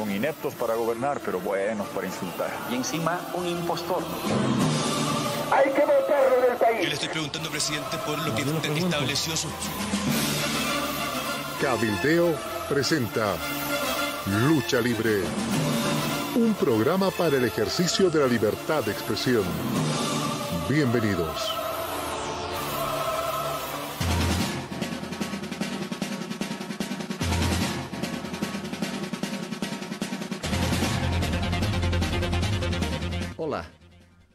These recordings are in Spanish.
Son ineptos para gobernar, pero buenos para insultar. Y encima, un impostor. Hay que votarlo del país. Yo le estoy preguntando, presidente, por lo que usted estableció su... Cabildeo presenta Lucha Libre, un programa para el ejercicio de la libertad de expresión. Bienvenidos. Hola,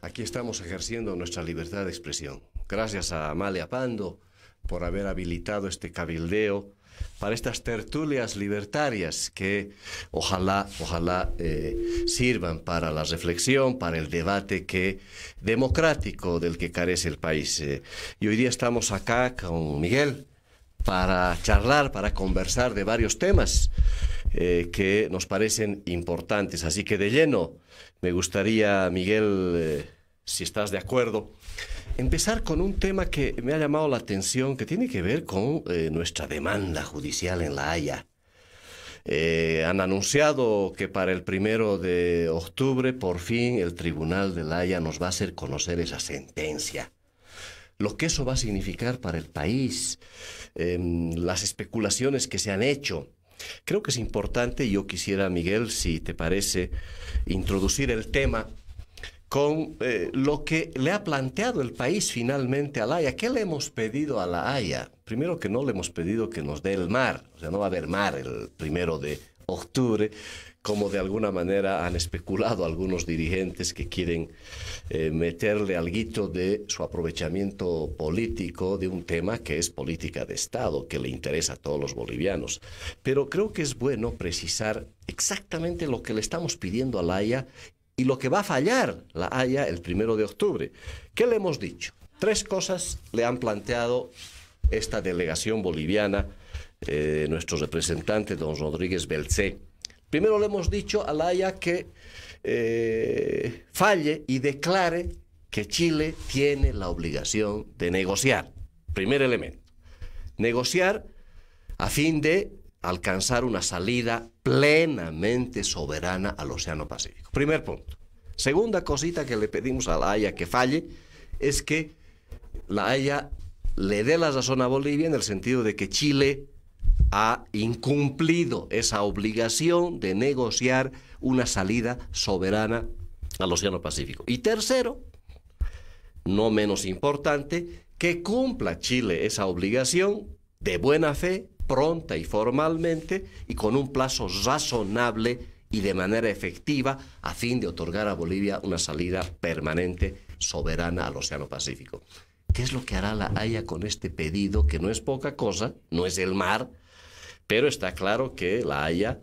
aquí estamos ejerciendo nuestra libertad de expresión. Gracias a Amalia Pando por haber habilitado este cabildeo para estas tertulias libertarias que ojalá sirvan para la reflexión, para el debate democrático del que carece el país. Y hoy día estamos acá con Miguel para charlar, para conversar de varios temas que nos parecen importantes. Así que de lleno me gustaría, Miguel, si estás de acuerdo, empezar con un tema que me ha llamado la atención, que tiene que ver con nuestra demanda judicial en La Haya. Han anunciado que para el 1 de octubre, por fin, el Tribunal de La Haya nos va a hacer conocer esa sentencia. Lo que eso va a significar para el país, las especulaciones que se han hecho. Creo que es importante, y yo quisiera, Miguel, si te parece, introducir el tema con lo que le ha planteado el país finalmente a La Haya. ¿Qué le hemos pedido a La Haya? Primero, que no le hemos pedido que nos dé el mar, o sea, no va a haber mar el 1 de octubre, como de alguna manera han especulado algunos dirigentes que quieren meterle alguito de su aprovechamiento político de un tema que es política de Estado, que le interesa a todos los bolivianos. Pero creo que es bueno precisar exactamente lo que le estamos pidiendo a La Haya y lo que va a fallar La Haya el 1 de octubre. ¿Qué le hemos dicho? 3 cosas le han planteado esta delegación boliviana, nuestro representante, don Rodríguez Belcé. Primero le hemos dicho a La Haya que falle y declare que Chile tiene la obligación de negociar. Primer elemento. Negociar a fin de alcanzar una salida plenamente soberana al Océano Pacífico. Primer punto. Segunda cosita que le pedimos a La Haya que falle es que La Haya le dé la razón a Bolivia en el sentido de que Chile ha incumplido esa obligación de negociar una salida soberana al Océano Pacífico. Y tercero, no menos importante, que cumpla Chile esa obligación de buena fe, pronta y formalmente, y con un plazo razonable y de manera efectiva, a fin de otorgar a Bolivia una salida permanente, soberana al Océano Pacífico. ¿Qué es lo que hará La Haya con este pedido, que no es poca cosa, no es el mar? Pero está claro que La Haya,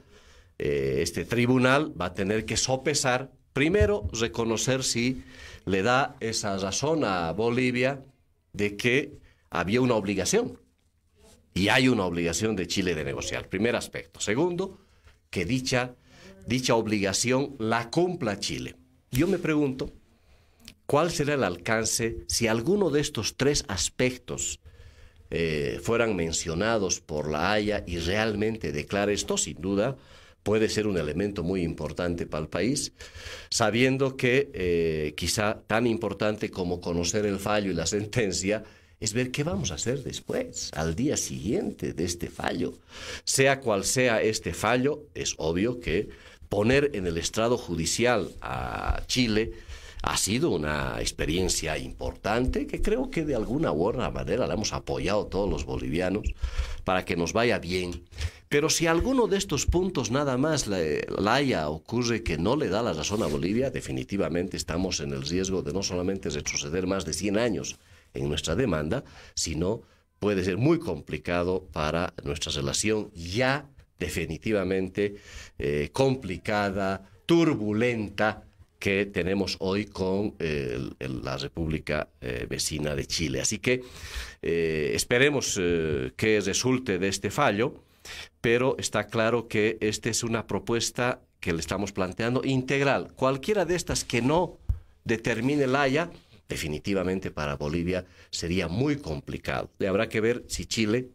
este tribunal, va a tener que sopesar, primero, reconocer si le da esa razón a Bolivia de que había una obligación. Y hay una obligación de Chile de negociar. Primer aspecto. Segundo, que dicha obligación la cumpla Chile. Yo me pregunto, ¿cuál será el alcance si alguno de estos 3 aspectos fueran mencionados por La Haya y realmente declara esto? Sin duda puede ser un elemento muy importante para el país, sabiendo que quizá tan importante como conocer el fallo y la sentencia es ver qué vamos a hacer después, al día siguiente de este fallo. Sea cual sea este fallo, es obvio que poner en el estrado judicial a Chile ha sido una experiencia importante que creo que de alguna u otra manera la hemos apoyado todos los bolivianos para que nos vaya bien. Pero si alguno de estos puntos nada más La Haya ocurre que no le da la razón a Bolivia, definitivamente estamos en el riesgo de no solamente retroceder más de 100 años en nuestra demanda, sino puede ser muy complicado para nuestra relación ya definitivamente complicada, turbulenta, que tenemos hoy con la República vecina de Chile. Así que esperemos que resulte de este fallo, pero está claro que esta es una propuesta que le estamos planteando integral. Cualquiera de estas que no determine La Haya, definitivamente para Bolivia sería muy complicado. Y habrá que ver si Chile,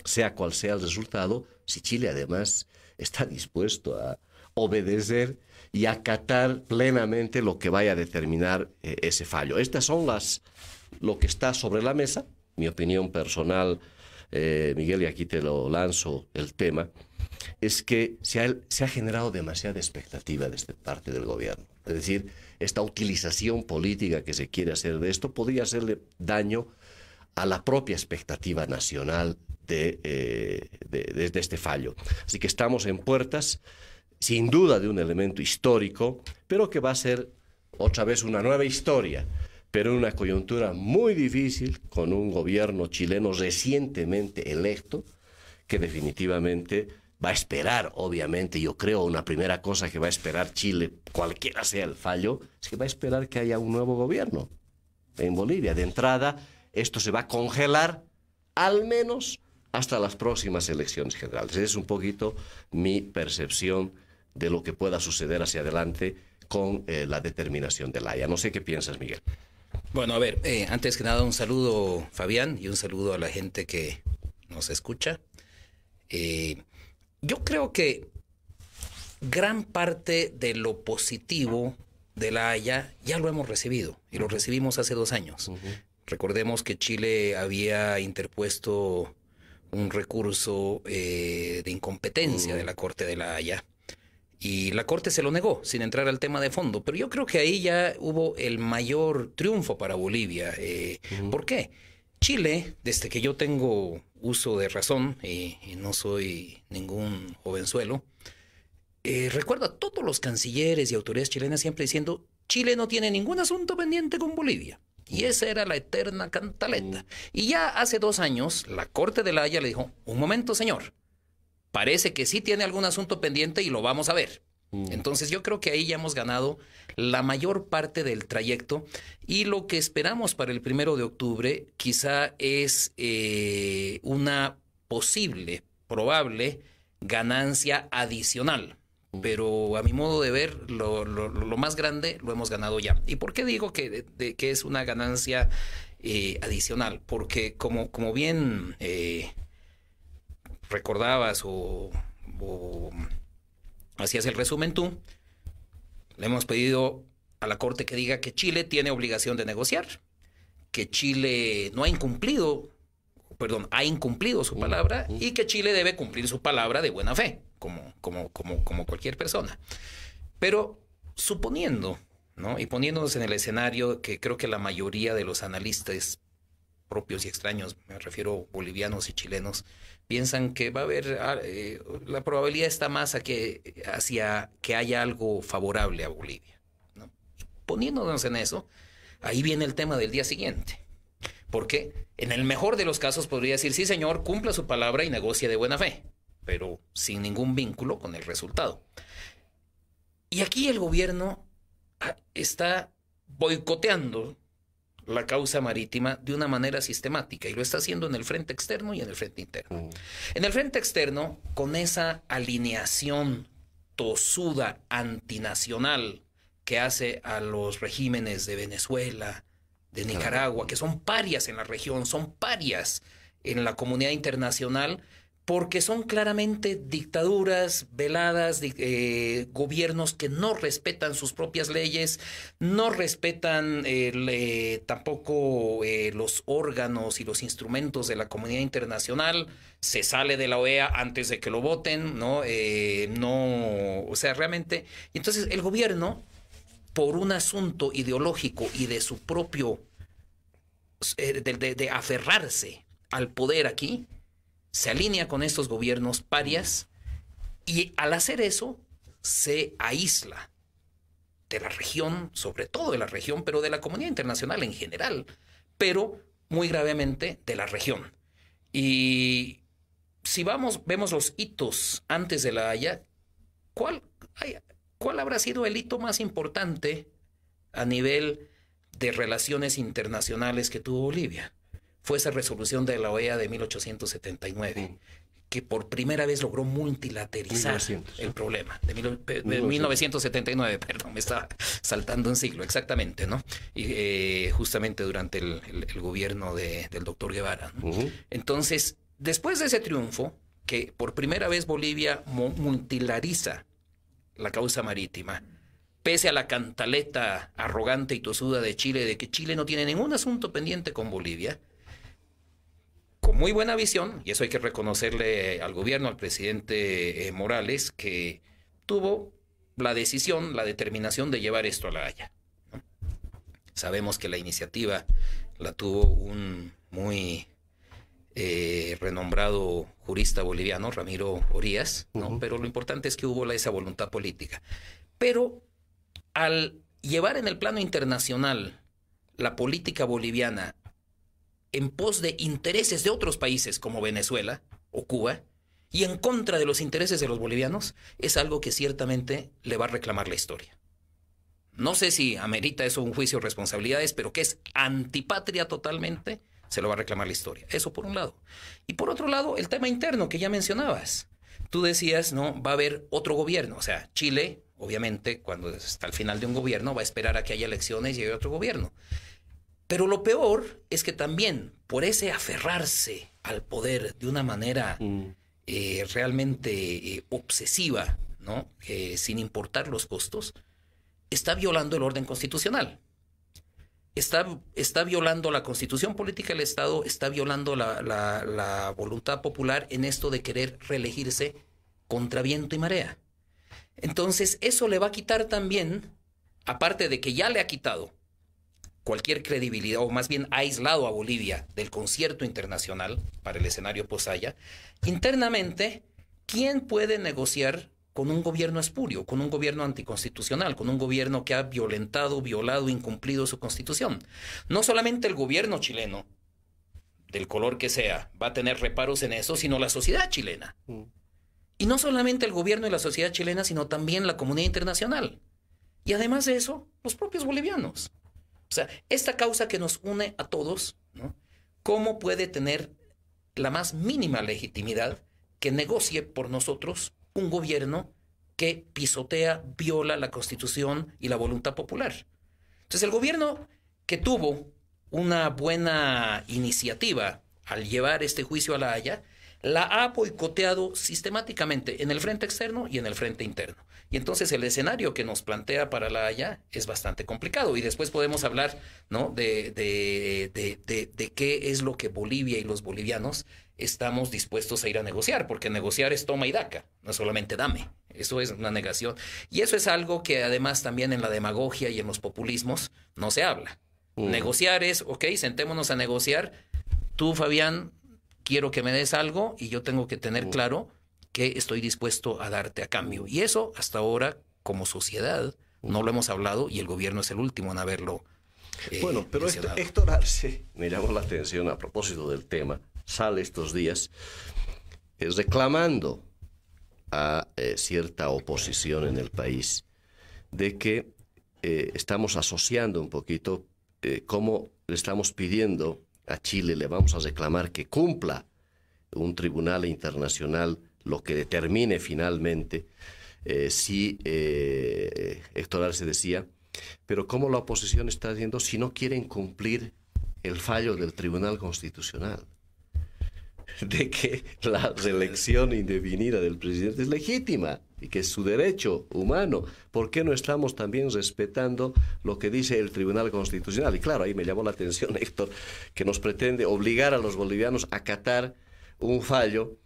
sea cual sea el resultado, si Chile además está dispuesto a obedecer y acatar plenamente lo que vaya a determinar ese fallo. Estas son lo que está sobre la mesa, mi opinión personal, Miguel, y aquí te lo lanzo el tema, es que se ha generado demasiada expectativa desde parte del gobierno. Es decir, esta utilización política que se quiere hacer de esto podría hacerle daño a la propia expectativa nacional de este fallo. Así que estamos en puertas, sin duda, de un elemento histórico, pero que va a ser otra vez una nueva historia, pero en una coyuntura muy difícil, con un gobierno chileno recientemente electo, que definitivamente va a esperar, obviamente, yo creo, una primera cosa que va a esperar Chile, cualquiera sea el fallo, es que va a esperar que haya un nuevo gobierno en Bolivia. De entrada, esto se va a congelar al menos hasta las próximas elecciones generales. Esa es un poquito mi percepción de lo que pueda suceder hacia adelante con la determinación de la Haya. No sé qué piensas, Miguel. Bueno, a ver, antes que nada un saludo, Fabián, y un saludo a la gente que nos escucha. Yo creo que gran parte de lo positivo de la Haya ya lo hemos recibido, y lo recibimos hace 2 años. Recordemos que Chile había interpuesto un recurso de incompetencia de la Corte de la Haya, y la Corte se lo negó, sin entrar al tema de fondo. Pero yo creo que ahí ya hubo el mayor triunfo para Bolivia. ¿Por qué? Chile, desde que yo tengo uso de razón, y no soy ningún jovenzuelo, recuerdo a todos los cancilleres y autoridades chilenas siempre diciendo: Chile no tiene ningún asunto pendiente con Bolivia. Y esa era la eterna cantaleta. Y ya hace 2 años, la Corte de la Haya le dijo: un momento, señor, parece que sí tiene algún asunto pendiente y lo vamos a ver. Entonces yo creo que ahí ya hemos ganado la mayor parte del trayecto, y lo que esperamos para el 1 de octubre quizá es una posible, probable ganancia adicional. Pero a mi modo de ver, lo más grande lo hemos ganado ya. ¿Y por qué digo que es una ganancia adicional? Porque como bien recordabas o hacías el resumen tú, le hemos pedido a la Corte que diga que Chile tiene obligación de negociar, que Chile no ha incumplido, ha incumplido su palabra, y que Chile debe cumplir su palabra de buena fe, como cualquier persona. Pero suponiendo, ¿no?, y poniéndonos en el escenario que creo que la mayoría de los analistas propios y extraños, me refiero bolivianos y chilenos, piensan que va a haber, la probabilidad está más hacia que haya algo favorable a Bolivia, ¿no? Poniéndonos en eso, ahí viene el tema del día siguiente. Porque en el mejor de los casos podría decir: sí, señor, cumpla su palabra y negocie de buena fe, pero sin ningún vínculo con el resultado. Y aquí el gobierno está boicoteando la causa marítima de una manera sistemática, y lo está haciendo en el frente externo y en el frente interno. En el frente externo, con esa alineación tosuda antinacional que hace a los regímenes de Venezuela, de Nicaragua, que son parias en la región, son parias en la comunidad internacional, porque son claramente dictaduras veladas, gobiernos que no respetan sus propias leyes, no respetan tampoco los órganos y los instrumentos de la comunidad internacional. Se sale de la OEA antes de que lo voten, ¿no? O sea, realmente. Y entonces el gobierno, por un asunto ideológico y de su propio, de aferrarse al poder aquí, se alinea con estos gobiernos parias, y al hacer eso se aísla de la región, sobre todo de la región, pero de la comunidad internacional en general, pero muy gravemente de la región. Y si vemos los hitos antes de la Haya, ¿cuál habrá sido el hito más importante a nivel de relaciones internacionales que tuvo Bolivia? Fue esa resolución de la OEA de 1879, que por primera vez logró multilateralizar el problema. De 1979, perdón, me estaba saltando un siglo, exactamente, ¿no? Y justamente durante el gobierno del doctor Guevara, ¿no? Entonces, después de ese triunfo, que por primera vez Bolivia multilariza la causa marítima, pese a la cantaleta arrogante y tosuda de Chile de que Chile no tiene ningún asunto pendiente con Bolivia, con muy buena visión, y eso hay que reconocerle al gobierno, al presidente Morales, que tuvo la decisión, la determinación de llevar esto a La Haya, ¿no? Sabemos que la iniciativa la tuvo un muy renombrado jurista boliviano, Ramiro Orías, ¿no? Pero lo importante es que hubo esa voluntad política. Pero al llevar en el plano internacional la política boliviana en pos de intereses de otros países como Venezuela o Cuba y en contra de los intereses de los bolivianos, es algo que ciertamente le va a reclamar la historia. No sé si amerita eso un juicio de responsabilidades, pero que es antipatria totalmente, se lo va a reclamar la historia. Eso por un lado. Y por otro lado, el tema interno que ya mencionabas. Tú decías, no, va a haber otro gobierno. O sea, Chile, obviamente, cuando está al final de un gobierno, va a esperar a que haya elecciones y haya otro gobierno. Pero lo peor es que también, por ese aferrarse al poder de una manera realmente obsesiva, ¿no? Sin importar los costos, está violando el orden constitucional. Está violando la constitución política del Estado, está violando la voluntad popular en esto de querer reelegirse contra viento y marea. Entonces, eso le va a quitar también, aparte de que ya le ha quitado cualquier credibilidad, o más bien ha aislado a Bolivia del concierto internacional para el escenario post-Haya, internamente, ¿quién puede negociar con un gobierno espurio, con un gobierno anticonstitucional, con un gobierno que ha violado, incumplido su constitución? No solamente el gobierno chileno, del color que sea, va a tener reparos en eso, sino la sociedad chilena. Y no solamente el gobierno y la sociedad chilena, sino también la comunidad internacional. Y además de eso, los propios bolivianos. O sea, esta causa que nos une a todos, ¿no? ¿Cómo puede tener la más mínima legitimidad que negocie por nosotros un gobierno que pisotea, viola la Constitución y la voluntad popular? Entonces, el gobierno que tuvo una buena iniciativa al llevar este juicio a La Haya, la ha boicoteado sistemáticamente en el frente externo y en el frente interno. Y entonces el escenario que nos plantea para La Haya es bastante complicado. Y después podemos hablar, ¿no?, de qué es lo que Bolivia y los bolivianos estamos dispuestos a ir a negociar, porque negociar es toma y daca, no solamente dame. Eso es una negación. Y eso es algo que además también en la demagogia y en los populismos no se habla. Negociar es, ok, sentémonos a negociar. Tú, Fabián, quiero que me des algo y yo tengo que tener claro que estoy dispuesto a darte a cambio. Y eso, hasta ahora, como sociedad, no lo hemos hablado y el gobierno es el último en haberlo bueno, pero Héctor Arce, me llamó la atención a propósito del tema, sale estos días reclamando a cierta oposición en el país de que estamos asociando un poquito cómo le estamos pidiendo a Chile, le vamos a reclamar que cumpla un tribunal internacional lo que determine finalmente si Héctor Arce decía, pero cómo la oposición está diciendo si no quieren cumplir el fallo del Tribunal Constitucional de que la reelección indefinida del presidente es legítima y que es su derecho humano. ¿Por qué no estamos también respetando lo que dice el Tribunal Constitucional? Y claro, ahí me llamó la atención, Héctor, que nos pretende obligar a los bolivianos a acatar un fallo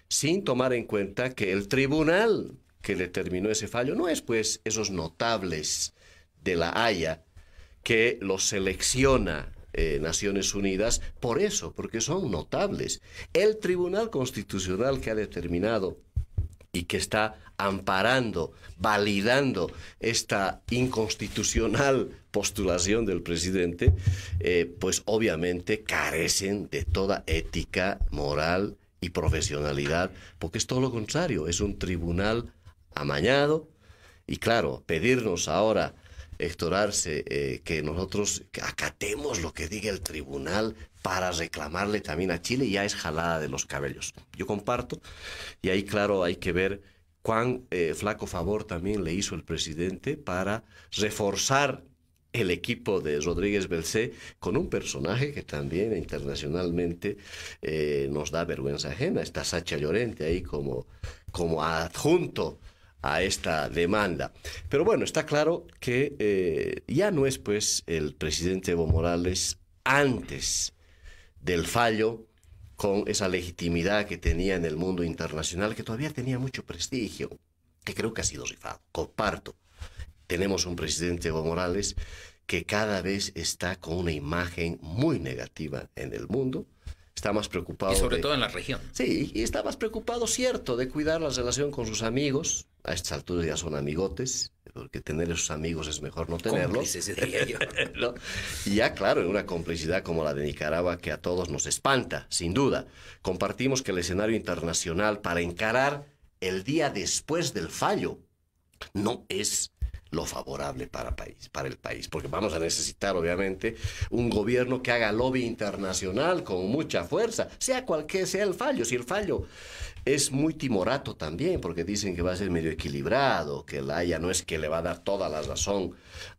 sin tomar en cuenta que el tribunal que determinó ese fallo no es pues esos notables de La Haya que los selecciona Naciones Unidas por eso, porque son notables. El Tribunal Constitucional que ha determinado y que está amparando, validando esta inconstitucional postulación del presidente, pues obviamente carecen de toda ética, moral y profesionalidad, porque es todo lo contrario, es un tribunal amañado. Y claro, pedirnos ahora, Héctor Arce, que nosotros acatemos lo que diga el tribunal para reclamarle también a Chile, ya es jalada de los cabellos. Yo comparto, y ahí claro hay que ver cuán flaco favor también le hizo el presidente para reforzar el equipo de Rodríguez Belcé con un personaje que también internacionalmente nos da vergüenza ajena. Está Sacha Llorente ahí como adjunto a esta demanda. Pero bueno, está claro que ya no es pues el presidente Evo Morales antes del fallo, con esa legitimidad que tenía en el mundo internacional, que todavía tenía mucho prestigio, que creo que ha sido rifado. Comparto. Tenemos un presidente Evo Morales que cada vez está con una imagen muy negativa en el mundo. Está más preocupado. Y sobre todo en la región. Sí, y está más preocupado, cierto, de cuidar la relación con sus amigos. A estas alturas ya son amigotes, porque tener esos amigos es mejor no tenerlos. Cómplices, diría yo. ¿No? Y ya, claro, en una complicidad como la de Nicaragua que a todos nos espanta, sin duda. Compartimos que el escenario internacional para encarar el día después del fallo no es lo favorable para el país, porque vamos a necesitar obviamente un gobierno que haga lobby internacional con mucha fuerza, sea cual que sea el fallo. Si el fallo es muy timorato también, porque dicen que va a ser medio equilibrado, que la Haya no es que le va a dar toda la razón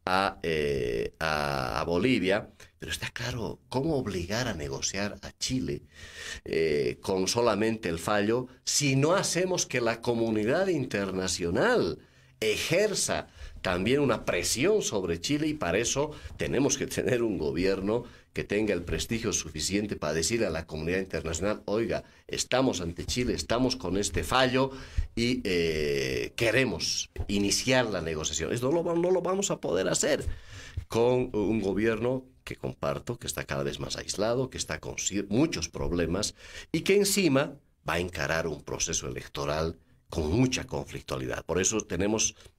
a Bolivia, pero está claro, ¿cómo obligar a negociar a Chile con solamente el fallo si no hacemos que la comunidad internacional ejerza también una presión sobre Chile? Y para eso tenemos que tener un gobierno que tenga el prestigio suficiente para decirle a la comunidad internacional: oiga, estamos ante Chile, estamos con este fallo y queremos iniciar la negociación. Esto no lo vamos a poder hacer con un gobierno que comparto, que está cada vez más aislado, que está con muchos problemas y que encima va a encarar un proceso electoral con mucha conflictualidad. Por eso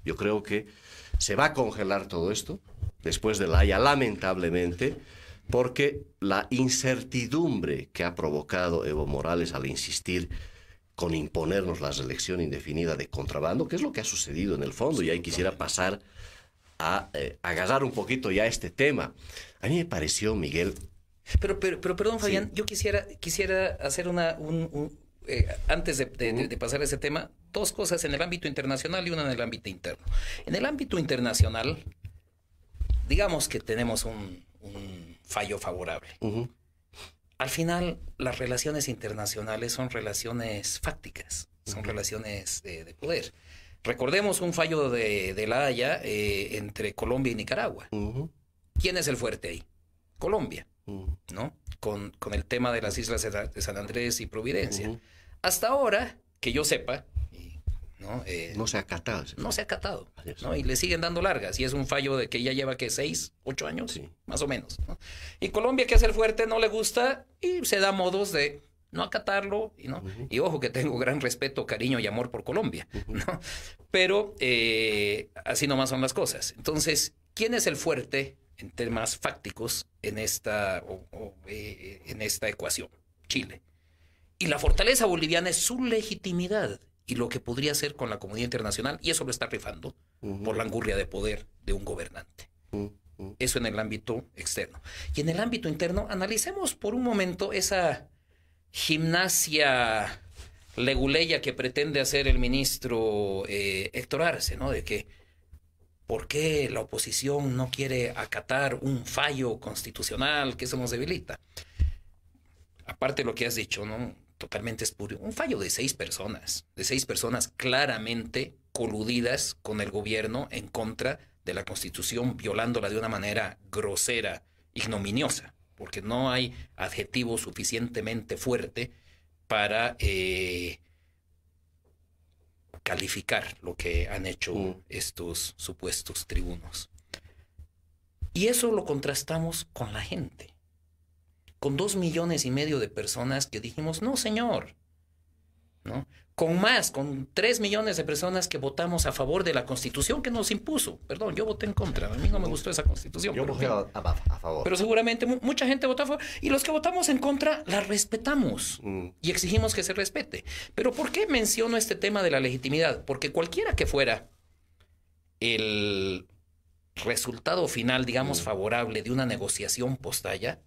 yo creo que se va a congelar todo esto después de la Haya, lamentablemente, porque la incertidumbre que ha provocado Evo Morales al insistir con imponernos la reelección indefinida de contrabando, que es lo que ha sucedido en el fondo, y ahí quisiera pasar a agarrar un poquito ya este tema. A mí me pareció, Miguel... Pero perdón, Fabián, sí. Yo quisiera hacer antes de pasar a ese tema, dos cosas en el ámbito internacional y una en el ámbito interno. En el ámbito internacional, digamos que tenemos un fallo favorable. Al final, las relaciones internacionales son relaciones fácticas, son relaciones de poder. Recordemos un fallo de La Haya entre Colombia y Nicaragua. ¿Quién es el fuerte ahí? Colombia, ¿no? Con el tema de las islas de San Andrés y Providencia. Hasta ahora, que yo sepa, no se ha acatado. No se ha acatado, ¿no? Y le siguen dando largas. Y es un fallo de que ya lleva, ¿qué? 6, 8 años, sí, más o menos, ¿no? Y Colombia, que es el fuerte, no le gusta y se da modos de no acatarlo, ¿no? Y ojo que tengo gran respeto, cariño y amor por Colombia, ¿no? Pero así nomás son las cosas. Entonces, ¿quién es el fuerte en temas fácticos en esta ecuación? Chile. Y la fortaleza boliviana es su legitimidad y lo que podría hacer con la comunidad internacional, y eso lo está rifando por la angurria de poder de un gobernante. Eso en el ámbito externo. Y en el ámbito interno, analicemos por un momento esa gimnasia leguleya que pretende hacer el ministro Héctor Arce, ¿no? De que ¿por qué la oposición no quiere acatar un fallo constitucional que eso nos debilita? Aparte de lo que has dicho, ¿no? Totalmente espurio. Un fallo de 6 personas claramente coludidas con el gobierno en contra de la Constitución, violándola de una manera grosera, ignominiosa, porque no hay adjetivo suficientemente fuerte para calificar lo que han hecho estos supuestos tribunos. Y eso lo contrastamos con la gente, con 2,5 millones de personas que dijimos, no señor, ¿no? Con 3 millones de personas que votamos a favor de la Constitución que nos impuso. Perdón, yo voté en contra, a mí no me gustó esa Constitución. Yo voté a favor. Pero seguramente mucha gente votó a favor, y los que votamos en contra la respetamos y exigimos que se respete. Pero ¿por qué menciono este tema de la legitimidad? Porque cualquiera que fuera el resultado final, digamos, favorable de una negociación post-Haya,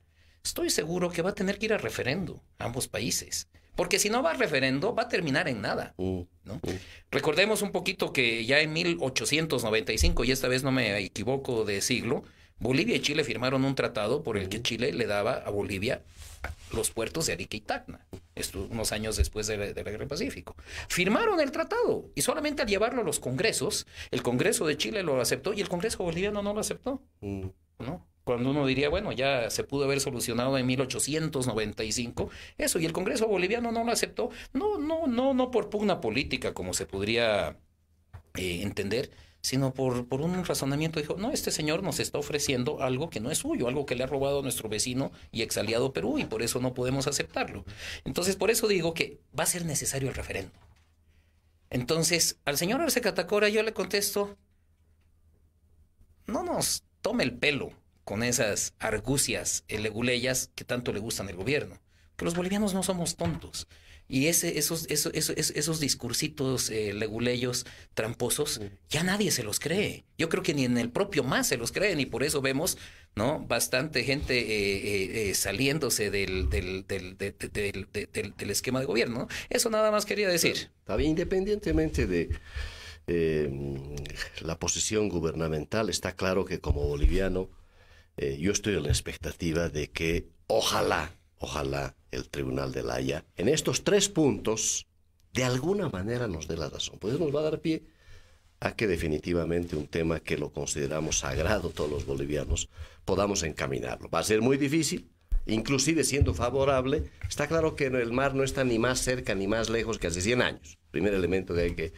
estoy seguro que va a tener que ir a referendo a ambos países. Porque si no va a referendo, va a terminar en nada, ¿no? Recordemos un poquito que ya en 1895, y esta vez no me equivoco de siglo, Bolivia y Chile firmaron un tratado por el que Chile le daba a Bolivia los puertos de Arica y Tacna, esto unos años después de la Guerra del Pacífico. Firmaron el tratado y solamente al llevarlo a los congresos, el Congreso de Chile lo aceptó y el Congreso boliviano no lo aceptó, ¿no? Cuando uno diría, bueno, ya se pudo haber solucionado en 1895 eso, y el Congreso boliviano no lo aceptó, no por pugna política como se podría entender, sino por un razonamiento. Dijo, no, este señor nos está ofreciendo algo que no es suyo, algo que le ha robado a nuestro vecino y exaliado Perú, y por eso no podemos aceptarlo. Entonces, por eso digo que va a ser necesario el referendo. Entonces, al señor Arce Catacora yo le contesto, no nos tome el pelo con esas argucias leguleyas que tanto le gustan al gobierno, que los bolivianos no somos tontos. Y esos discursitos leguleyos tramposos, ya nadie se los cree. Yo creo que ni en el propio MAS se los creen, y por eso vemos, ¿no?, bastante gente saliéndose del esquema de gobierno. Eso nada más quería decir. Está bien, independientemente de la posición gubernamental, está claro que como boliviano yo estoy en la expectativa de que ojalá el Tribunal de la Haya en estos 3 puntos de alguna manera nos dé la razón. Pues nos va a dar pie a que definitivamente un tema que lo consideramos sagrado todos los bolivianos podamos encaminarlo. Va a ser muy difícil, inclusive siendo favorable. Está claro que el mar no está ni más cerca ni más lejos que hace 100 años. Primer elemento que hay que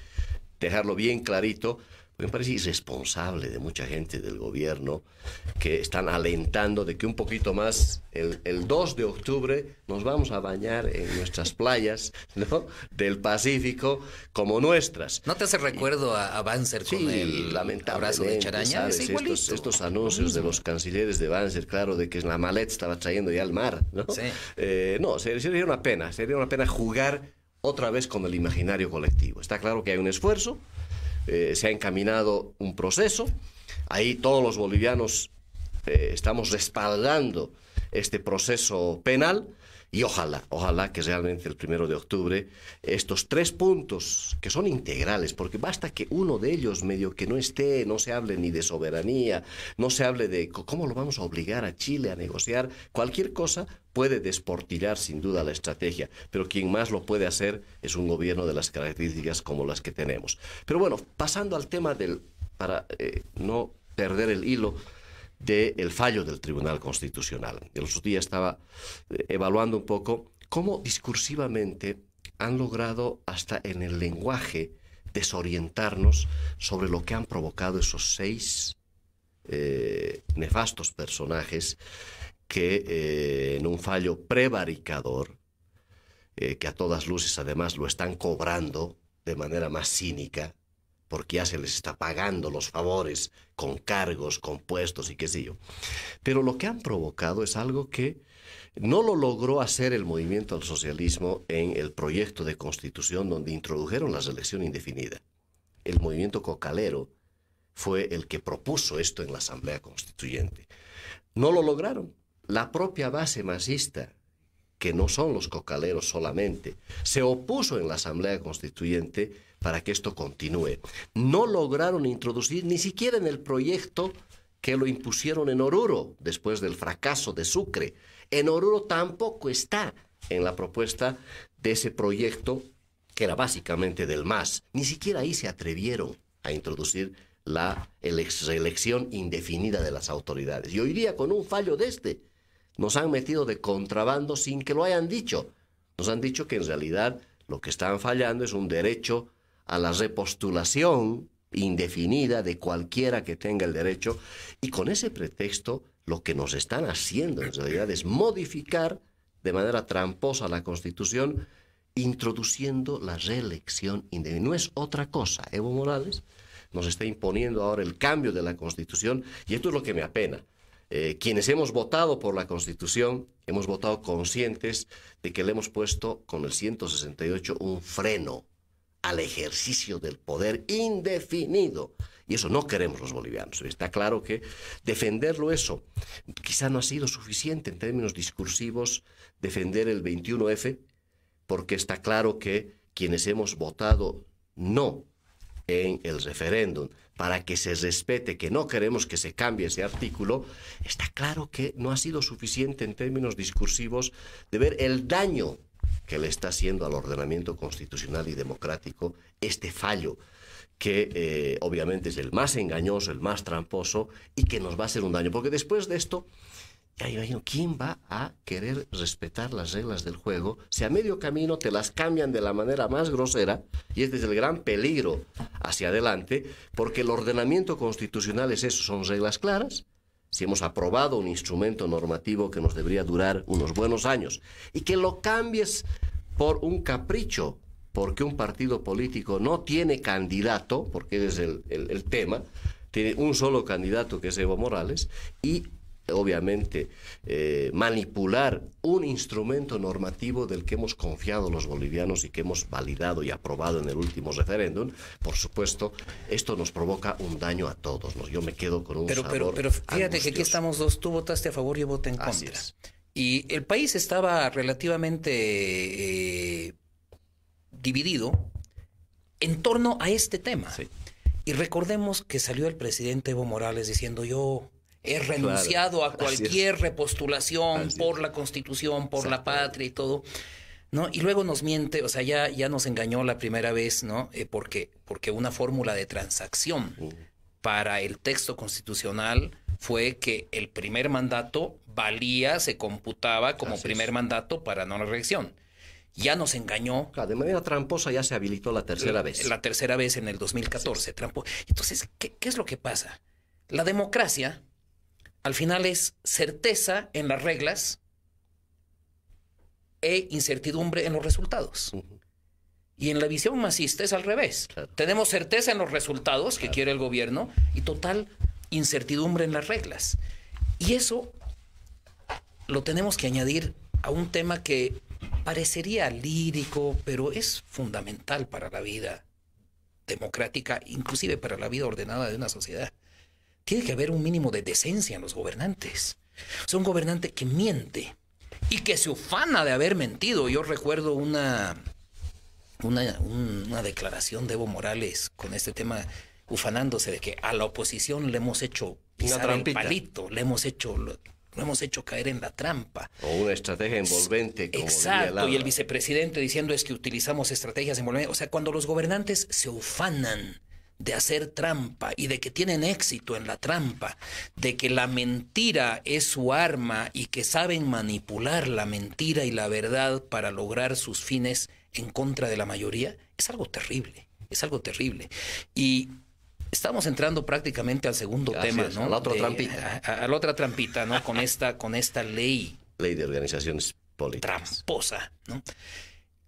dejarlo bien clarito. Me parece irresponsable de mucha gente del gobierno que están alentando de que un poquito más el 2 de octubre nos vamos a bañar en nuestras playas, ¿no?, del Pacífico como nuestras. ¿No te hace recuerdo a Banzer con el abrazo de Charaña? Es igualito. Estos anuncios de los cancilleres de Banzer, claro, de que la maleta estaba trayendo ya al mar, ¿no? Sí. No, sería una pena jugar otra vez con el imaginario colectivo. Está claro que hay un esfuerzo. Se ha encaminado un proceso, ahí todos los bolivianos estamos respaldando este proceso penal, y ojalá que realmente el 1 de octubre estos 3 puntos que son integrales, porque basta que uno de ellos medio que no esté, no se hable ni de soberanía, no se hable de cómo lo vamos a obligar a Chile a negociar, cualquier cosa puede desportillar sin duda la estrategia, pero quien más lo puede hacer es un gobierno de las características como las que tenemos. Pero bueno, pasando al tema para no perder el hilo del fallo del Tribunal Constitucional. El otro día estaba evaluando un poco cómo discursivamente han logrado hasta en el lenguaje desorientarnos sobre lo que han provocado esos 6 nefastos personajes que en un fallo prevaricador, que a todas luces además lo están cobrando de manera más cínica, porque ya se les está pagando los favores con cargos, con puestos y qué sé yo. Pero lo que han provocado es algo que no lo logró hacer el movimiento al socialismo en el proyecto de constitución donde introdujeron la reelección indefinida. El movimiento cocalero fue el que propuso esto en la Asamblea Constituyente. No lo lograron. La propia base masista, que no son los cocaleros solamente, se opuso en la Asamblea Constituyente para que esto continúe. No lograron introducir ni siquiera en el proyecto que lo impusieron en Oruro, después del fracaso de Sucre. En Oruro tampoco está en la propuesta de ese proyecto, que era básicamente del MAS. Ni siquiera ahí se atrevieron a introducir la reelección indefinida de las autoridades. Y hoy día, con un fallo de nos han metido de contrabando sin que lo hayan dicho. Nos han dicho que en realidad lo que están fallando es un derecho a la repostulación indefinida de cualquiera que tenga el derecho, y con ese pretexto lo que nos están haciendo en realidad es modificar de manera tramposa la Constitución, introduciendo la reelección indefinida. No es otra cosa. Evo Morales nos está imponiendo ahora el cambio de la Constitución, y esto es lo que me apena. Quienes hemos votado por la Constitución, hemos votado conscientes de que le hemos puesto con el 168 un freno al ejercicio del poder indefinido. Y eso no queremos los bolivianos. Está claro que defenderlo eso quizá no ha sido suficiente en términos discursivos, defender el 21F, porque está claro que quienes hemos votado no en el referéndum, para que se respete, que no queremos que se cambie ese artículo, está claro que no ha sido suficiente en términos discursivos de ver el daño que le está haciendo al ordenamiento constitucional y democrático este fallo, que obviamente es el más engañoso, el más tramposo, y que nos va a hacer un daño. Porque después de esto, ya imagino, ¿quién va a querer respetar las reglas del juego si a medio camino te las cambian de la manera más grosera? Y este es el gran peligro hacia adelante, porque el ordenamiento constitucional es eso, son reglas claras. Si hemos aprobado un instrumento normativo que nos debería durar unos buenos años, y que lo cambies por un capricho, porque un partido político no tiene candidato, porque ese es el tema, tiene un solo candidato que es Evo Morales, y obviamente manipular un instrumento normativo del que hemos confiado los bolivianos y que hemos validado y aprobado en el último referéndum, por supuesto, esto nos provoca un daño a todos, ¿no? Yo me quedo con un sabor pero fíjate angustioso. que aquí estamos dos, tú votaste a favor, yo voté en Así contra. es. Y el país estaba relativamente dividido en torno a este tema. Sí. Y recordemos que salió el presidente Evo Morales diciendo: yo he renunciado a cualquier repostulación por la Constitución, por la patria y todo, ¿no? Y luego nos miente, o sea, ya nos engañó la primera vez, ¿no? Porque una fórmula de transacción para el texto constitucional fue que el primer mandato valía, se computaba como primer mandato para no la reelección. Ya nos engañó. Claro, de manera tramposa ya se habilitó la tercera vez. La tercera vez en el 2014. Entonces, ¿qué es lo que pasa? La democracia, al final, es certeza en las reglas e incertidumbre en los resultados. Y en la visión masista es al revés. Claro. Tenemos certeza en los resultados que quiere el gobierno y total incertidumbre en las reglas. Y eso lo tenemos que añadir a un tema que parecería lírico, pero es fundamental para la vida democrática, inclusive para la vida ordenada de una sociedad. Tiene que haber un mínimo de decencia en los gobernantes. O sea, un gobernante que miente y que se ufana de haber mentido. Yo recuerdo una declaración de Evo Morales con este tema, ufanándose de que a la oposición le hemos hecho pisar el palito, le hemos hecho caer en la trampa. O una estrategia envolvente. Como exacto, y el vicepresidente diciendo es que utilizamos estrategias envolventes. O sea, cuando los gobernantes se ufanan de hacer trampa y de que tienen éxito en la trampa, de que la mentira es su arma y que saben manipular la mentira y la verdad para lograr sus fines en contra de la mayoría, es algo terrible, es algo terrible. Y estamos entrando prácticamente al segundo tema, ¿no? A la otra trampita. A la otra trampita, ¿no? Con esta ley. Ley de organizaciones políticas. Tramposa, ¿no?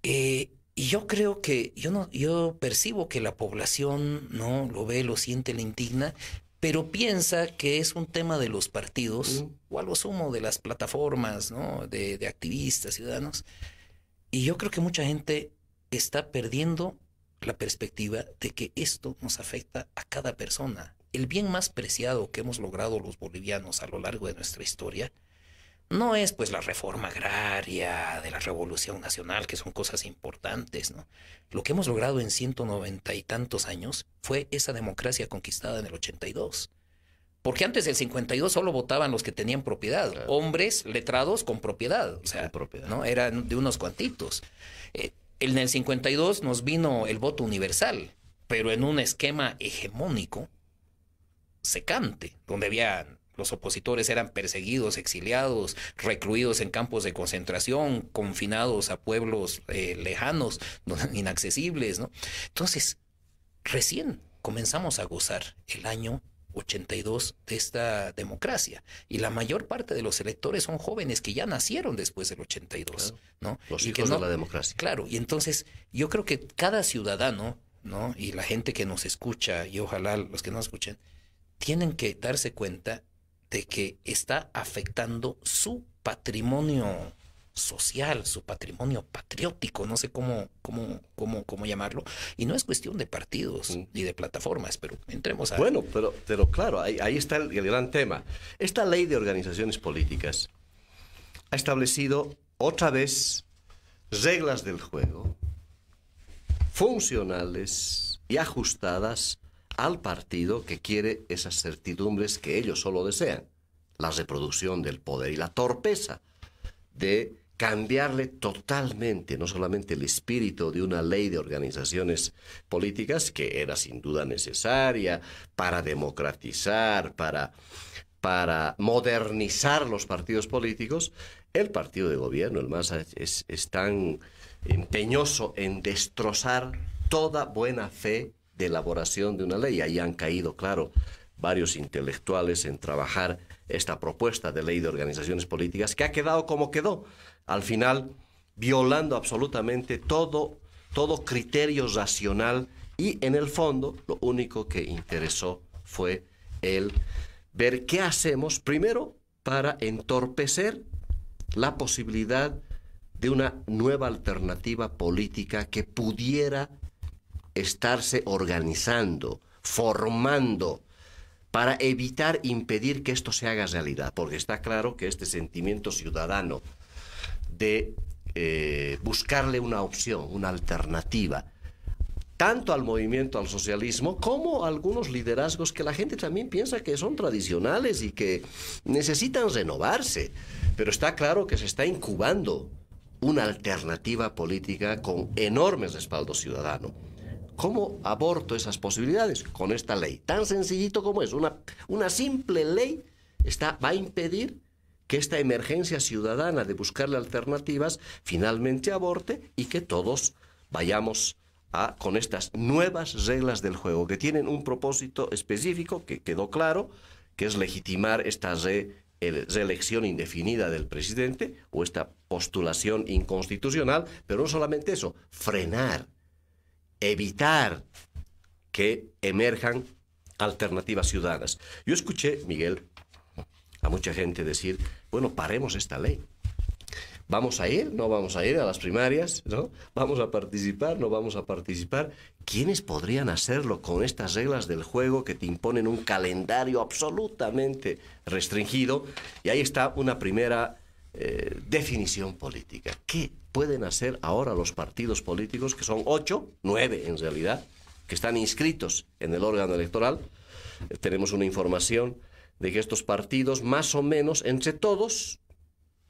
Y yo creo que, yo percibo que la población, ¿no? Lo ve, lo siente, le indigna, pero piensa que es un tema de los partidos, o a lo sumo de las plataformas, ¿no? De activistas, ciudadanos. Y yo creo que mucha gente está perdiendo la perspectiva de que esto nos afecta a cada persona. El bien más preciado que hemos logrado los bolivianos a lo largo de nuestra historia no es pues la reforma agraria de la Revolución Nacional, que son cosas importantes, ¿no? Lo que hemos logrado en 190 y tantos años fue esa democracia conquistada en el 82. Porque antes del 52 solo votaban los que tenían propiedad, claro. Hombres letrados con propiedad, o sea, ¿no? Eran de unos cuantitos. En el 52 nos vino el voto universal, pero en un esquema hegemónico secante, donde los opositores eran perseguidos, exiliados, recluidos en campos de concentración, confinados a pueblos lejanos, inaccesibles, ¿no? Entonces, recién comenzamos a gozar el año 82 de esta democracia, y la mayor parte de los electores son jóvenes que ya nacieron después del 82, claro, ¿no? Los hijos de la democracia. Claro, y entonces yo creo que cada ciudadano, ¿no? Y la gente que nos escucha, y ojalá los que no escuchen, tienen que darse cuenta de que está afectando su patrimonio social, su patrimonio patriótico, no sé cómo llamarlo, y no es cuestión de partidos ni de plataformas, pero entremos a... Bueno, pero claro, ahí está el gran tema. Esta ley de organizaciones políticas ha establecido otra vez reglas del juego funcionales y ajustadas al partido que quiere esas certidumbres que ellos solo desean. La reproducción del poder y la torpeza de cambiarle totalmente, no solamente el espíritu de una ley de organizaciones políticas, que era sin duda necesaria para democratizar, para modernizar los partidos políticos. El partido de gobierno, el MAS, es tan empeñoso en destrozar toda buena fe de elaboración de una ley. Ahí han caído, claro, varios intelectuales en trabajar esta propuesta de ley de organizaciones políticas, que ha quedado como quedó, al final violando absolutamente todo criterio racional, y en el fondo lo único que interesó fue el ver qué hacemos primero para entorpecer la posibilidad de una nueva alternativa política que pudiera estarse organizando, formando, para evitar, impedir que esto se haga realidad, porque está claro que este sentimiento ciudadano de buscarle una opción, una alternativa, tanto al movimiento, al socialismo, como a algunos liderazgos que la gente también piensa que son tradicionales y que necesitan renovarse, pero está claro que se está incubando una alternativa política con enorme respaldo ciudadano. ¿Cómo aborto esas posibilidades? Con esta ley, tan sencillito como es, una simple ley va a impedir que esta emergencia ciudadana de buscarle alternativas finalmente aborte, y que todos vayamos con estas nuevas reglas del juego, que tienen un propósito específico que quedó claro, que es legitimar esta reelección indefinida del presidente o esta postulación inconstitucional, pero no solamente eso, frenar, evitar que emerjan alternativas ciudadanas. Yo escuché, Miguel, a mucha gente decir, bueno, paremos esta ley. ¿Vamos a ir? ¿No vamos a ir a las primarias? ¿No? ¿Vamos a participar? ¿No vamos a participar? ¿Quiénes podrían hacerlo con estas reglas del juego que te imponen un calendario absolutamente restringido? Y ahí está una primera definición política. ¿Qué pueden hacer ahora los partidos políticos, que son 8, 9 en realidad, que están inscritos en el órgano electoral? Tenemos una información de que estos partidos, más o menos, entre todos,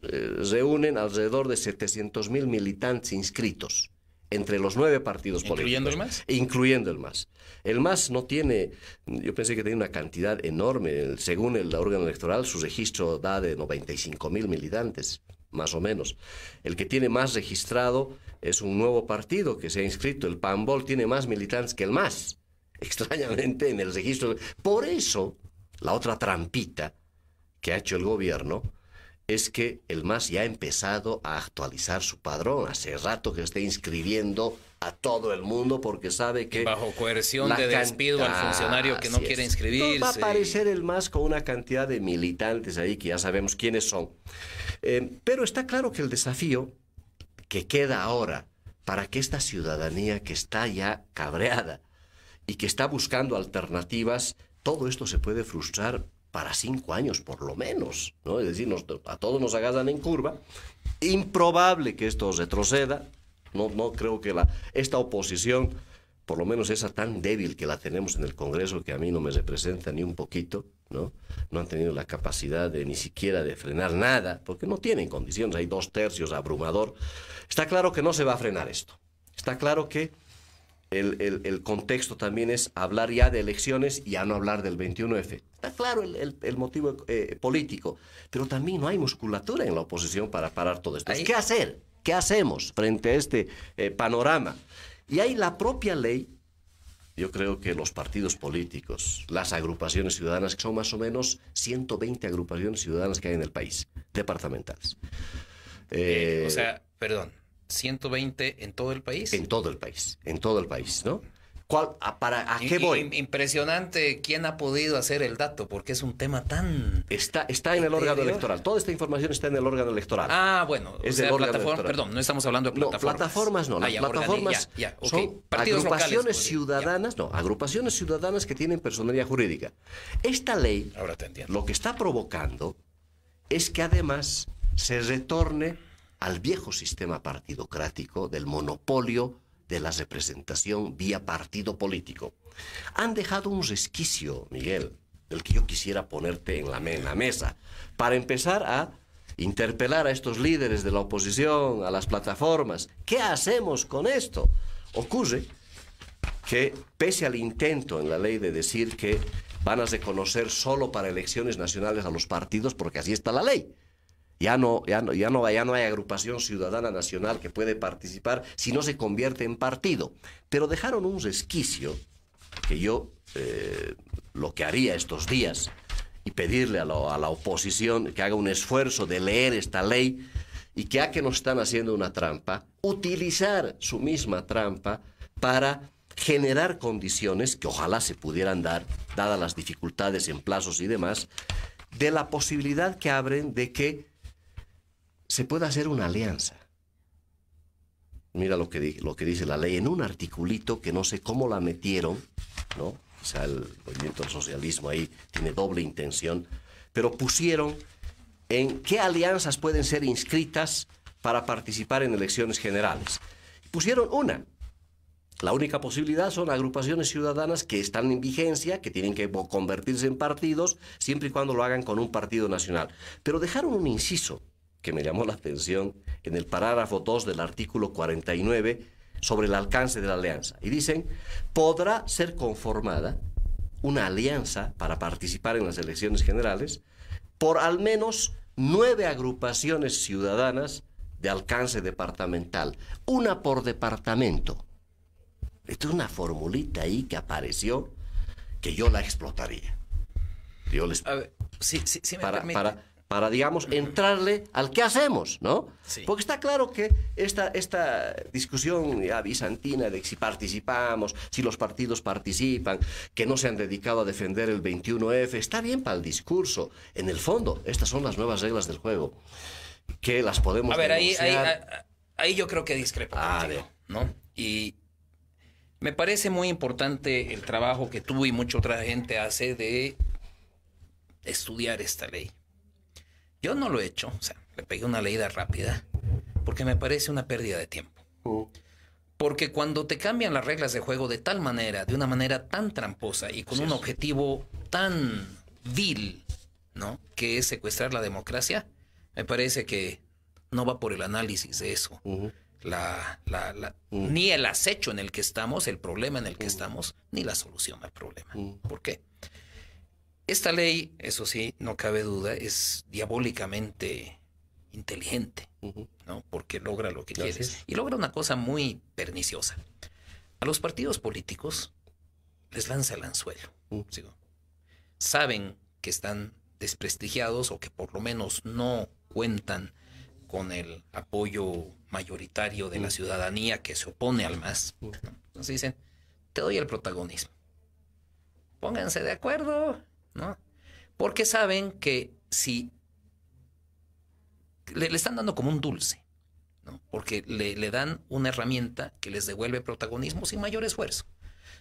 reúnen alrededor de 700.000 militantes inscritos entre los 9 partidos políticos. ¿Incluyendo el MAS? Incluyendo el MAS. El MAS no tiene, yo pensé que tenía una cantidad enorme. Según el órgano electoral, su registro da de 95.000 militantes, más o menos. El que tiene más registrado es un nuevo partido que se ha inscrito. El PANBOL tiene más militantes que el MAS, extrañamente, en el registro. Por eso, la otra trampita que ha hecho el gobierno es que el MAS ya ha empezado a actualizar su padrón. Hace rato que está inscribiendo a todo el mundo, porque sabe que bajo coerción de despido al funcionario que no quiere inscribirse. Va a aparecer el MAS con una cantidad de militantes ahí que ya sabemos quiénes son. Pero está claro que el desafío que queda ahora para que esta ciudadanía que está ya cabreada y que está buscando alternativas, todo esto se puede frustrar para 5 años por lo menos, ¿no? Es decir, a todos nos agarran en curva. Improbable que esto retroceda. No creo que esta oposición, por lo menos esa tan débil que la tenemos en el Congreso, que a mí no me representa ni un poquito, ¿no? No han tenido la capacidad ni siquiera de frenar nada, porque no tienen condiciones. Hay 2/3 abrumador. Está claro que no se va a frenar esto. Está claro que el contexto también es hablar ya de elecciones y ya no hablar del 21F. Está claro el motivo político, pero también no hay musculatura en la oposición para parar todo esto. ¿Qué hacer? ¿Qué hacemos frente a este panorama? Y hay la propia ley. Yo creo que los partidos políticos, las agrupaciones ciudadanas, que son más o menos 120 agrupaciones ciudadanas que hay en el país, departamentales. O sea, perdón, 120 en todo el país. En todo el país, ¿no? ¿A qué voy? Impresionante quién ha podido hacer el dato, porque es un tema tan... Está en el órgano electoral. Toda esta información está en el órgano electoral. Ah, bueno. Es el órgano electoral. Perdón, no estamos hablando de plataformas. No, plataformas no. Las plataformas son agrupaciones ciudadanas, agrupaciones ciudadanas que tienen personería jurídica. Esta ley, ahora te entiendo, lo que está provocando es que además se retorne al viejo sistema partidocrático del monopolio de la representación vía partido político. Han dejado un resquicio, Miguel, del que yo quisiera ponerte en la mesa, para empezar a interpelar a estos líderes de la oposición, a las plataformas. ¿Qué hacemos con esto? Ocurre que, pese al intento en la ley de decir que van a reconocer solo para elecciones nacionales a los partidos, porque así está la ley, ya no hay agrupación ciudadana nacional que puede participar si no se convierte en partido. Pero dejaron un resquicio que yo lo que haría estos días y pedirle a la oposición que haga un esfuerzo de leer esta ley y que, a que nos están haciendo una trampa, utilizar su misma trampa para generar condiciones que ojalá se pudieran dar, dadas las dificultades en plazos y demás, de la posibilidad que abren de que se pueda hacer una alianza. Mira lo que dice la ley en un articulito que no sé cómo la metieron, ¿no? Quizá el movimiento del socialismo ahí tiene doble intención, pero pusieron en qué alianzas pueden ser inscritas para participar en elecciones generales. Pusieron una. La única posibilidad son agrupaciones ciudadanas que están en vigencia, que tienen que convertirse en partidos, siempre y cuando lo hagan con un partido nacional. Pero dejaron un inciso que me llamó la atención en el parágrafo 2 del artículo 49 sobre el alcance de la alianza. Y dicen, podrá ser conformada una alianza para participar en las elecciones generales por al menos 9 agrupaciones ciudadanas de alcance departamental, una por departamento. Esto es una formulita ahí que apareció que yo la explotaría. Yo les... A ver, sí, me permite. Para, digamos, entrarle al qué hacemos, ¿no? Sí. Porque está claro que esta discusión ya bizantina de si participamos, si los partidos participan, que no se han dedicado a defender el 21F, está bien para el discurso. En el fondo, estas son las nuevas reglas del juego, que las podemos A ver, denunciar. ahí yo creo que discrepo contigo, ¿no? Y me parece muy importante el trabajo que tú y mucha otra gente hace de estudiar esta ley. Yo no lo he hecho, o sea, le pegué una leída rápida, porque me parece una pérdida de tiempo. Porque cuando te cambian las reglas de juego de tal manera, de una manera tan tramposa y con un objetivo tan vil, ¿no?, que es secuestrar la democracia, me parece que no va por el análisis de eso. Ni el acecho en el que estamos, el problema en el que estamos, ni la solución al problema. ¿Por qué? Esta ley, eso sí, no cabe duda, es diabólicamente inteligente, ¿no? Porque logra lo que quieres. Y logra una cosa muy perniciosa. A los partidos políticos les lanza el anzuelo. Saben que están desprestigiados o que por lo menos no cuentan con el apoyo mayoritario de la ciudadanía que se opone al MAS. Entonces dicen, te doy el protagonismo. Pónganse de acuerdo, ¿no? Porque saben que si le están dando como un dulce, ¿no? Porque le dan una herramienta que les devuelve protagonismo sin mayor esfuerzo,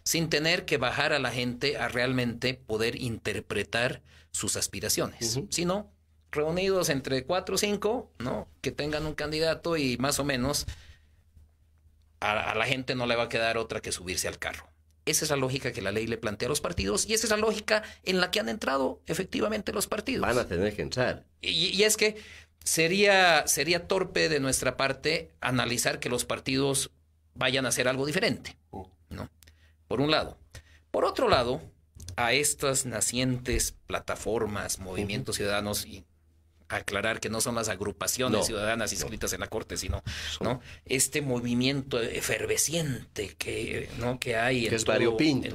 sin tener que bajar a la gente a realmente poder interpretar sus aspiraciones, sino reunidos entre 4 o 5, ¿no?, que tengan un candidato y más o menos a la gente no le va a quedar otra que subirse al carro. Esa es la lógica que la ley le plantea a los partidos y esa es la lógica en la que han entrado efectivamente los partidos. Van a tener que entrar. Y es que sería torpe de nuestra parte analizar que los partidos vayan a hacer algo diferente, ¿no? Por un lado. Por otro lado, a estas nacientes plataformas, movimientos ciudadanos, y aclarar que no son las agrupaciones ciudadanas inscritas en la Corte, sino, ¿no?, este movimiento efervesciente que hay en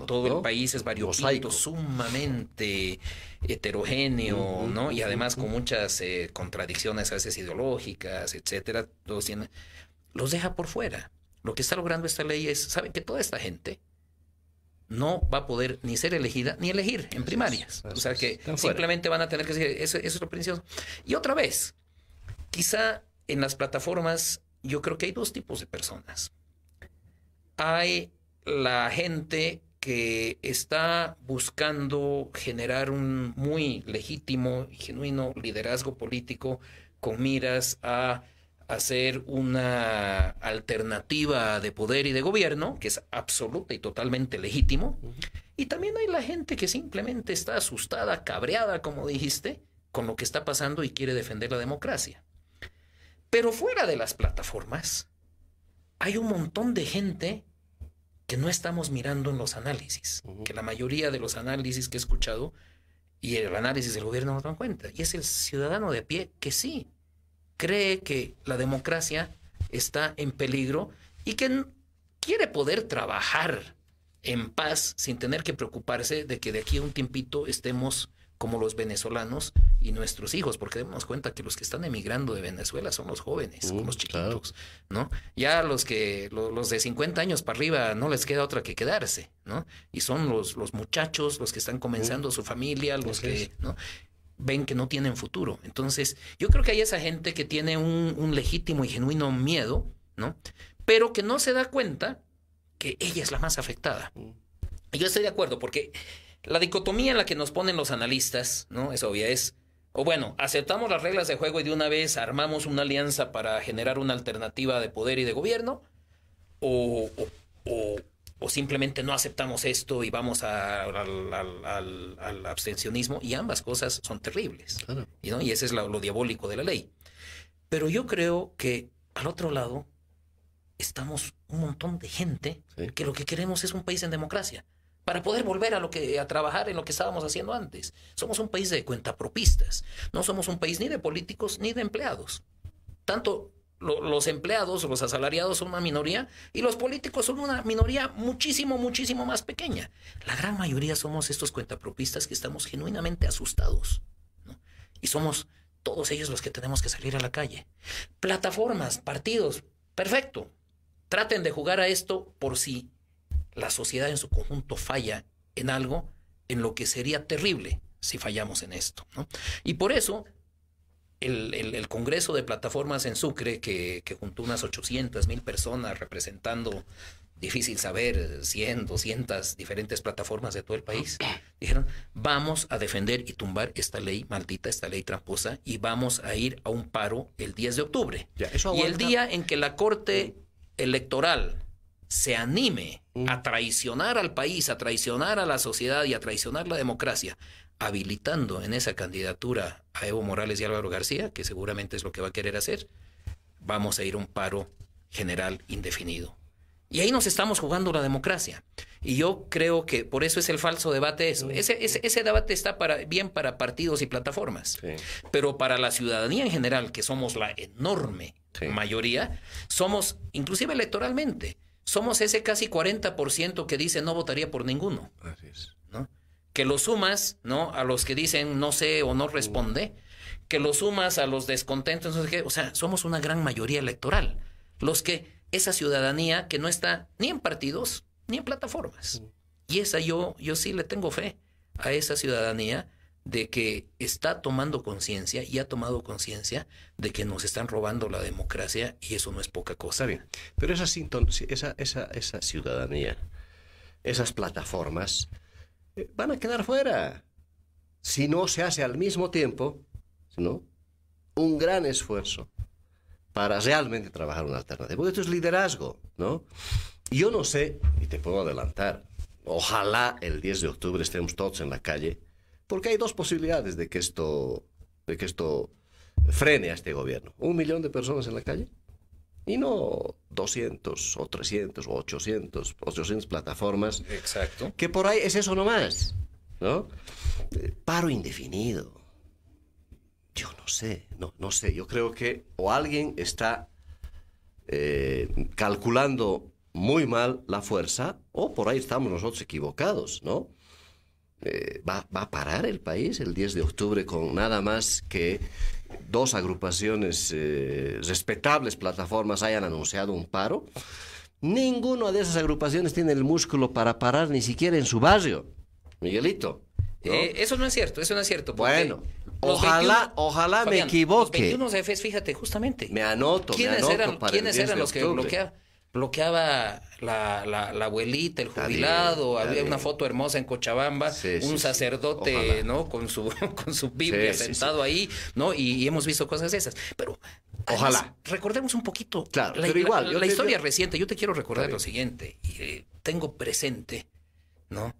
todo el país, es variopinto, sumamente heterogéneo, ¿no? Y además con muchas contradicciones a veces ideológicas, etcétera. Los deja por fuera. Lo que está logrando esta ley es, ¿saben?, que toda esta gente no va a poder ni ser elegida ni elegir en primarias. O sea que simplemente van a tener que decir, eso es lo principal. Y otra vez, quizá en las plataformas yo creo que hay 2 tipos de personas. Hay la gente que está buscando generar un muy legítimo y genuino liderazgo político con miras a hacer una alternativa de poder y de gobierno, que es absoluta y totalmente legítimo. Y también hay la gente que simplemente está asustada, cabreada, como dijiste, con lo que está pasando y quiere defender la democracia. Pero fuera de las plataformas, hay un montón de gente que no estamos mirando en los análisis, que la mayoría de los análisis que he escuchado y el análisis del gobierno no dan cuenta. Y es el ciudadano de a pie que sí cree que la democracia está en peligro y que quiere poder trabajar en paz sin tener que preocuparse de que de aquí a un tiempito estemos como los venezolanos y nuestros hijos, porque demos cuenta que los que están emigrando de Venezuela son los jóvenes, son los chiquitos, ¿no? Ya los de 50 años para arriba no les queda otra que quedarse, ¿no? Y son los muchachos, los que están comenzando su familia, los que, ¿no?, ven que no tienen futuro. Entonces, yo creo que hay esa gente que tiene un legítimo y genuino miedo, ¿no? Pero que no se da cuenta que ella es la más afectada. Y yo estoy de acuerdo, porque la dicotomía en la que nos ponen los analistas, ¿no?, es obvia, o bueno, aceptamos las reglas de juego y de una vez armamos una alianza para generar una alternativa de poder y de gobierno, o simplemente no aceptamos esto y vamos al abstencionismo, y ambas cosas son terribles, claro, ¿no? Y ese es lo diabólico de la ley. Pero yo creo que al otro lado estamos un montón de gente que lo que queremos es un país en democracia, para poder volver a trabajar en lo que estábamos haciendo antes. Somos un país de cuentapropistas. No somos un país ni de políticos ni de empleados. Tanto los empleados, los asalariados son una minoría y los políticos son una minoría muchísimo, muchísimo más pequeña. La gran mayoría somos estos cuentapropistas que estamos genuinamente asustados, ¿no? Y somos todos ellos los que tenemos que salir a la calle. Plataformas, partidos, perfecto. Traten de jugar a esto por si la sociedad en su conjunto falla en algo, en lo que sería terrible si fallamos en esto, ¿no? Y por eso el Congreso de Plataformas en Sucre, que juntó unas 800,000 personas representando, difícil saber, 100, 200 diferentes plataformas de todo el país, dijeron, vamos a defender y tumbar esta ley maldita, esta ley tramposa, y vamos a ir a un paro el 10 de octubre. Y el día en que la Corte Electoral se anime a traicionar al país, a traicionar a la sociedad y a traicionar la democracia, habilitando en esa candidatura a Evo Morales y Álvaro García, que seguramente es lo que va a querer hacer, vamos a ir a un paro general indefinido. Y ahí nos estamos jugando la democracia. Y yo creo que por eso es el falso debate eso. Ese debate está bien para partidos y plataformas. Sí. Pero para la ciudadanía en general, que somos la enorme mayoría, somos, inclusive electoralmente, somos ese casi 40% que dice no votaría por ninguno. Así es. ¿No? Que lo sumas, ¿no?, a los que dicen no sé o no responde, que lo sumas a los descontentos, no sé qué. O sea, somos una gran mayoría electoral. Esa ciudadanía que no está ni en partidos ni en plataformas. Y esa yo sí le tengo fe a esa ciudadanía de que está tomando conciencia y ha tomado conciencia de que nos están robando la democracia, y eso no es poca cosa. Está bien, pero esa ciudadanía, esas plataformas van a quedar fuera si no se hace al mismo tiempo, ¿no?, un gran esfuerzo para realmente trabajar una alternativa. Porque esto es liderazgo, ¿no? Yo no sé, y te puedo adelantar, ojalá el 10 de octubre estemos todos en la calle, porque hay dos posibilidades de que esto frene a este gobierno. 1 millón de personas en la calle y no 200 o 300 o 800 plataformas. Exacto. Que por ahí es eso nomás, ¿no? Paro indefinido. Yo no sé. Yo creo que o alguien está calculando muy mal la fuerza, o por ahí estamos nosotros equivocados, ¿no? ¿Va a parar el país el 10 de octubre con nada más que 2 agrupaciones respetables plataformas hayan anunciado un paro? Ninguna de esas agrupaciones tiene el músculo para parar ni siquiera en su barrio, Miguelito, ¿no? Eso no es cierto, Bueno, ojalá me equivoque. Los 21 jefes, fíjate, justamente. Me anoto ¿Quiénes eran los que bloqueaba la abuelita, el jubilado? Está había bien. Una foto hermosa en Cochabamba, un sacerdote, ojalá, ¿no?, con su Biblia sentado ahí, ¿no? Y hemos visto cosas de esas. Pero Ojalá. Recordemos un poquito Claro, pero igual, la historia reciente. Yo te quiero recordar lo siguiente. Tengo presente, ¿no?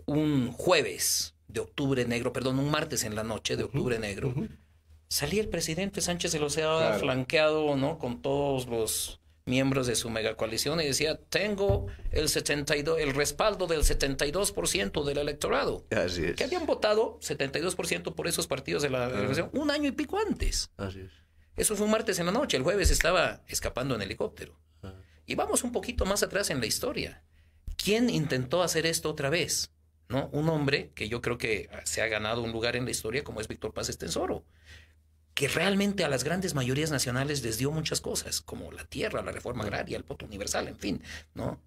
Un jueves de octubre negro, perdón, un martes en la noche de octubre negro, salía el presidente Sánchez de Lozada flanqueado, ¿no? Con todos los miembros de su megacoalición y decía, tengo el respaldo del 72% del electorado. Así es. Que habían votado 72% por esos partidos de la revolución un año y pico antes. Así es. Eso fue un martes en la noche. El jueves estaba escapando en helicóptero. Y vamos un poquito más atrás en la historia. ¿Quién intentó hacer esto otra vez? ¿No? Un hombre que yo creo que se ha ganado un lugar en la historia, como es Víctor Paz Estenssoro, que realmente a las grandes mayorías nacionales les dio muchas cosas, como la tierra, la reforma agraria, el voto universal, en fin, ¿no?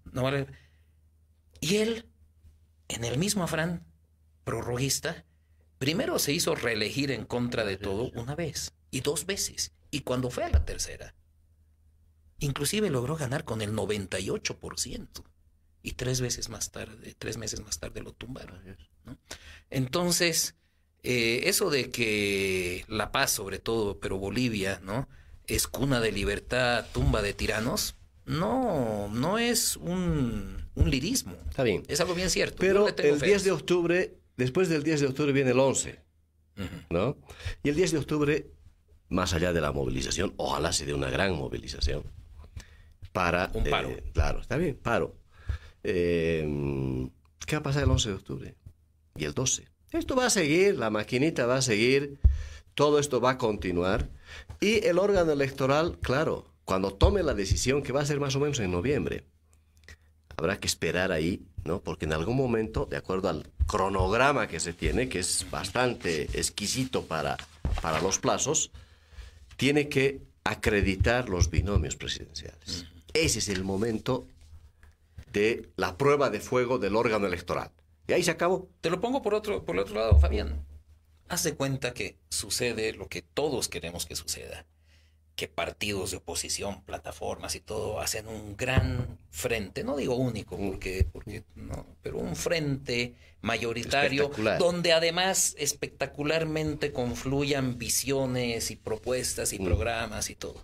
Y él, en el mismo afán prorroguista, primero se hizo reelegir en contra de todo una vez y 2 veces. Y cuando fue a la tercera, inclusive logró ganar con el 98%. Y 3 meses más tarde lo tumbaron, ¿no? Entonces, eso de que La Paz, sobre todo, pero Bolivia, ¿no?, es cuna de libertad, tumba de tiranos, no es un lirismo. Está bien. Es algo bien cierto. Pero el 10 de octubre, después del 10 de octubre viene el 11, ¿no? Y el 10 de octubre, más allá de la movilización, ojalá se dé una gran movilización para... Un paro. Claro, está bien, paro. ¿Qué va a pasar el 11 de octubre? Y el 12. Esto va a seguir, la maquinita va a seguir, todo esto va a continuar. Y el órgano electoral, claro, cuando tome la decisión, que va a ser más o menos en noviembre, habrá que esperar ahí, ¿no? Porque en algún momento, de acuerdo al cronograma que se tiene, que es bastante exquisito para los plazos, tiene que acreditar los binomios presidenciales. Ese es el momento de la prueba de fuego del órgano electoral. Y ahí se acabó. Te lo pongo por el otro lado, Fabián. Haz de cuenta que sucede lo que todos queremos que suceda. Que partidos de oposición, plataformas y todo hacen un gran frente, no digo único, porque no, pero un frente mayoritario donde además espectacularmente confluyan visiones y propuestas y programas y todo.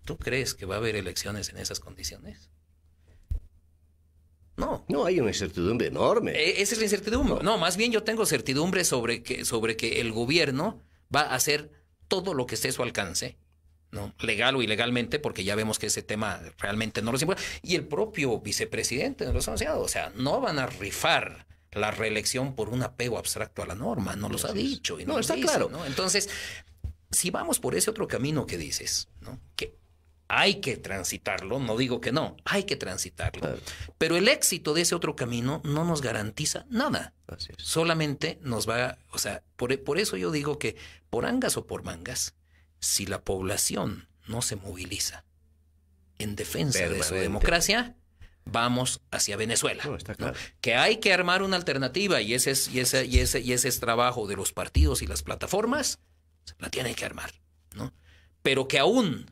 ¿Tú crees que va a haber elecciones en esas condiciones? No. No, hay una incertidumbre enorme. Esa es la incertidumbre. No, más bien yo tengo certidumbre sobre que el gobierno va a hacer todo lo que esté a su alcance, ¿no? Legal o ilegalmente, porque ya vemos que ese tema realmente no los importa. Y el propio vicepresidente nos lo ha anunciado. O sea, no van a rifar la reelección por un apego abstracto a la norma. No los ha dicho. Y no está dice, claro. ¿no? Entonces, si vamos por ese otro camino que dices, ¿no?, que hay que transitarlo, no digo que no, hay que transitarlo. Claro. Pero el éxito de ese otro camino no nos garantiza nada. Así es. Solamente nos va, o sea, por eso yo digo que por angas o por mangas, si la población no se moviliza en defensa de su democracia, vamos hacia Venezuela. No, está claro. ¿No? Que hay que armar una alternativa y ese es trabajo de los partidos y las plataformas, la tienen que armar, ¿no? Pero que aún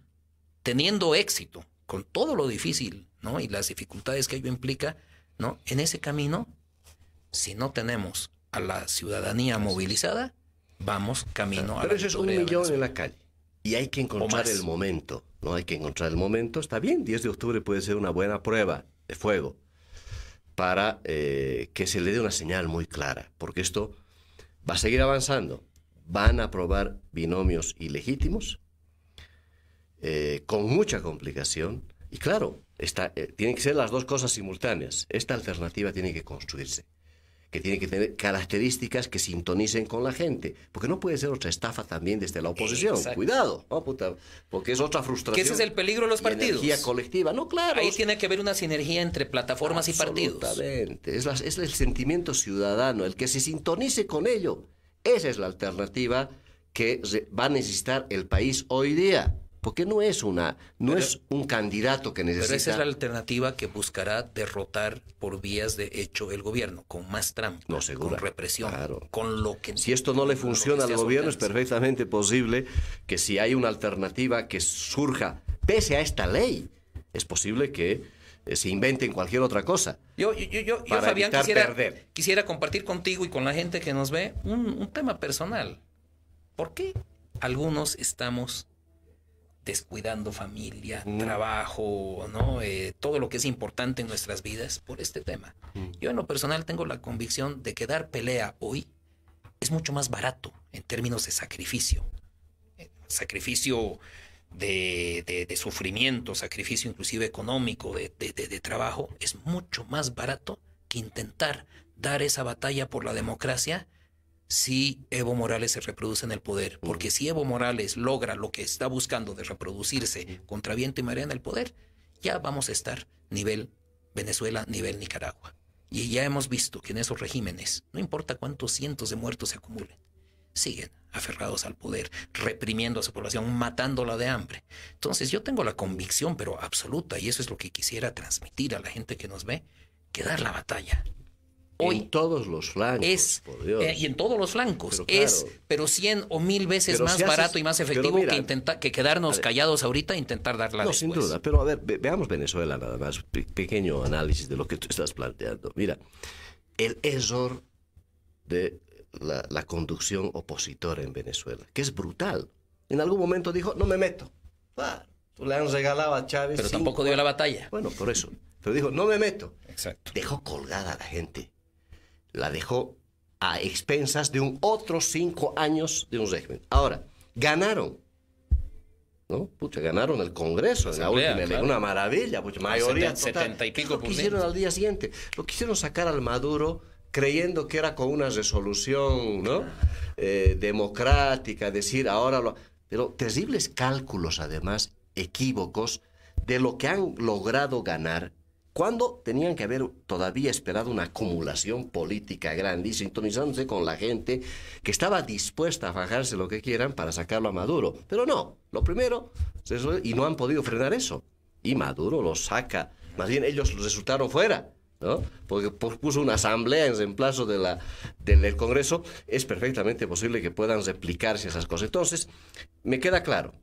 teniendo éxito, con todo lo difícil, ¿no?, y las dificultades que ello implica, ¿no?, en ese camino, si no tenemos a la ciudadanía movilizada, vamos camino a la Pero eso es 1 millón Venezuela. en la calle. Y hay que encontrar el momento, ¿no? Hay que encontrar el momento. Está bien, 10 de octubre puede ser una buena prueba de fuego para que se le dé una señal muy clara, porque esto va a seguir avanzando. Van a aprobar binomios ilegítimos, con mucha complicación. Y claro, tienen que ser las dos cosas simultáneas. Esta alternativa tiene que construirse, que tiene que tener características que sintonicen con la gente, porque no puede ser otra estafa también desde la oposición. Exacto. Cuidado, ¿no, puta? Porque es otra frustración. Que ese es el peligro de los partidos. Energía colectiva, no, claro. Ahí tiene que haber una sinergia entre plataformas y partidos. Absolutamente. Es el sentimiento ciudadano, el que se sintonice con ello. Esa es la alternativa que va a necesitar el país hoy día. Porque no es un candidato que necesita... Pero esa es la alternativa que buscará derrotar por vías de hecho el gobierno, con más trampa, No, seguro. con represión, Claro. con lo que... Si esto no le funciona al gobierno, es perfecto. perfectamente posible que si hay una alternativa que surja pese a esta ley, es posible que se inventen cualquier otra cosa. Yo para Fabián, evitar perder. quisiera compartir contigo y con la gente que nos ve un tema personal. ¿Por qué algunos estamos descuidando familia, trabajo, ¿no? Todo lo que es importante en nuestras vidas por este tema. Yo en lo personal tengo la convicción de que dar pelea hoy es mucho más barato en términos de sacrificio. Sacrificio de sufrimiento, sacrificio inclusive económico, de trabajo, es mucho más barato que intentar dar esa batalla por la democracia si Evo Morales se reproduce en el poder. Porque si Evo Morales logra lo que está buscando de reproducirse contra viento y marea en el poder, ya vamos a estar nivel Venezuela, nivel Nicaragua. Y ya hemos visto que en esos regímenes, no importa cuántos cientos de muertos se acumulen, siguen aferrados al poder, reprimiendo a su población, matándola de hambre. Entonces yo tengo la convicción, pero absoluta, y eso es lo que quisiera transmitir a la gente que nos ve, que dar la batalla. Hoy en todos los flancos, por Dios. Y en todos los flancos, pero claro, pero 100 o 1000 veces más barato y más efectivo que quedarnos callados ahorita e intentar darla después. Sin duda, pero a ver, veamos Venezuela nada más, pequeño análisis de lo que tú estás planteando. Mira, el error de la conducción opositora en Venezuela, que es brutal. En algún momento dijo, no me meto. Le han regalado a Chávez. Pero tampoco dio la batalla. Bueno, por eso. Pero dijo, no me meto. Exacto. Dejó colgada a la gente. La dejó a expensas de un otros 5 años de un régimen. Ahora, ganaron. ¿No? Pucha, ganaron el Congreso en la última elección. Una maravilla, pucha, mayoría total. 70 y pico ¿Qué hicieron al día siguiente? Lo quisieron sacar al Maduro creyendo que era con una resolución, ¿no? Democrática, decir ahora lo... Pero terribles cálculos, además, equívocos de lo que han logrado ganar cuando tenían que haber todavía esperado una acumulación política grande y sintonizándose con la gente que estaba dispuesta a fajarse lo que quieran para sacarlo a Maduro. Pero no, lo primero, y no han podido frenar eso. Y Maduro lo saca, más bien ellos resultaron fuera, ¿no? Porque puso una asamblea en reemplazo del Congreso. Es perfectamente posible que puedan replicarse esas cosas. Entonces, me queda claro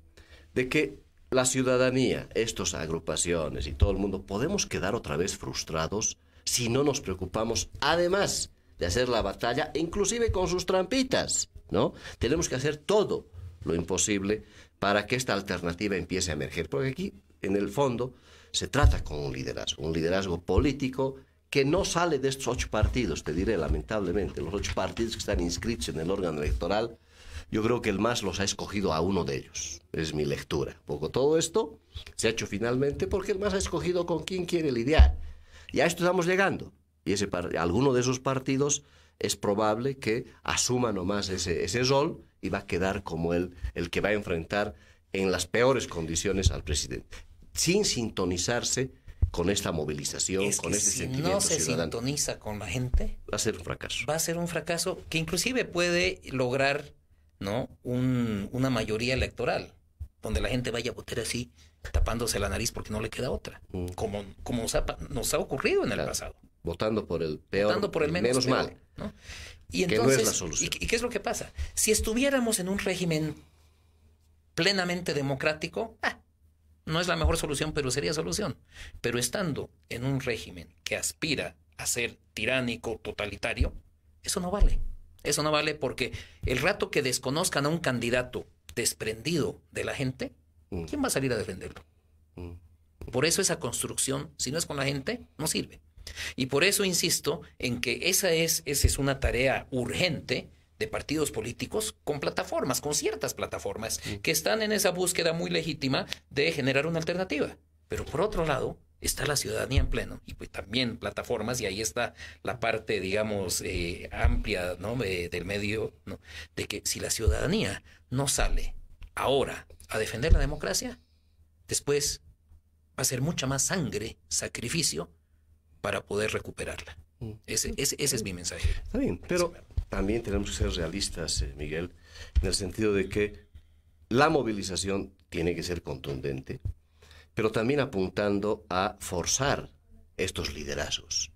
de que la ciudadanía, estas agrupaciones y todo el mundo, podemos quedar otra vez frustrados si no nos preocupamos, además de hacer la batalla, inclusive con sus trampitas, ¿no? Tenemos que hacer todo lo imposible para que esta alternativa empiece a emerger. Porque aquí, en el fondo, se trata con un liderazgo político que no sale de estos 8 partidos, te diré, lamentablemente. Los 8 partidos que están inscritos en el órgano electoral, yo creo que el MAS los ha escogido a uno de ellos. Es mi lectura. Todo esto se ha hecho finalmente porque el MAS ha escogido con quién quiere lidiar. Y a esto estamos llegando. Y alguno de esos partidos es probable que asuma nomás ese rol y va a quedar como el que va a enfrentar en las peores condiciones al presidente. Sin sintonizarse con esta movilización, con este sentimiento ciudadano. Si no se sintoniza con la gente, va a ser un fracaso. Va a ser un fracaso que inclusive puede lograr, ¿no? Una mayoría electoral, donde la gente vaya a votar así, tapándose la nariz porque no le queda otra, como nos ha ocurrido en el pasado. Votando por el peor, votando por el menos peor, mal, ¿no? Y entonces, que no es la solución. ¿Y qué es lo que pasa? Si estuviéramos en un régimen plenamente democrático, no es la mejor solución, pero sería solución. Pero estando en un régimen que aspira a ser tiránico, totalitario, eso no vale. Eso no vale porque el rato que desconozcan a un candidato desprendido de la gente, ¿quién va a salir a defenderlo? Por eso esa construcción, si no es con la gente, no sirve. Y por eso insisto en que esa es una tarea urgente de partidos políticos con plataformas, con ciertas plataformas que están en esa búsqueda muy legítima de generar una alternativa. Pero por otro lado está la ciudadanía en pleno y pues también plataformas, y ahí está la parte, digamos, amplia, ¿no? Del medio, ¿no? De que si la ciudadanía no sale ahora a defender la democracia, después va a ser mucha más sangre, sacrificio para poder recuperarla. Ese es mi mensaje. Está bien, pero también tenemos que ser realistas, Miguel, en el sentido de que la movilización tiene que ser contundente, pero también apuntando a forzar estos liderazgos,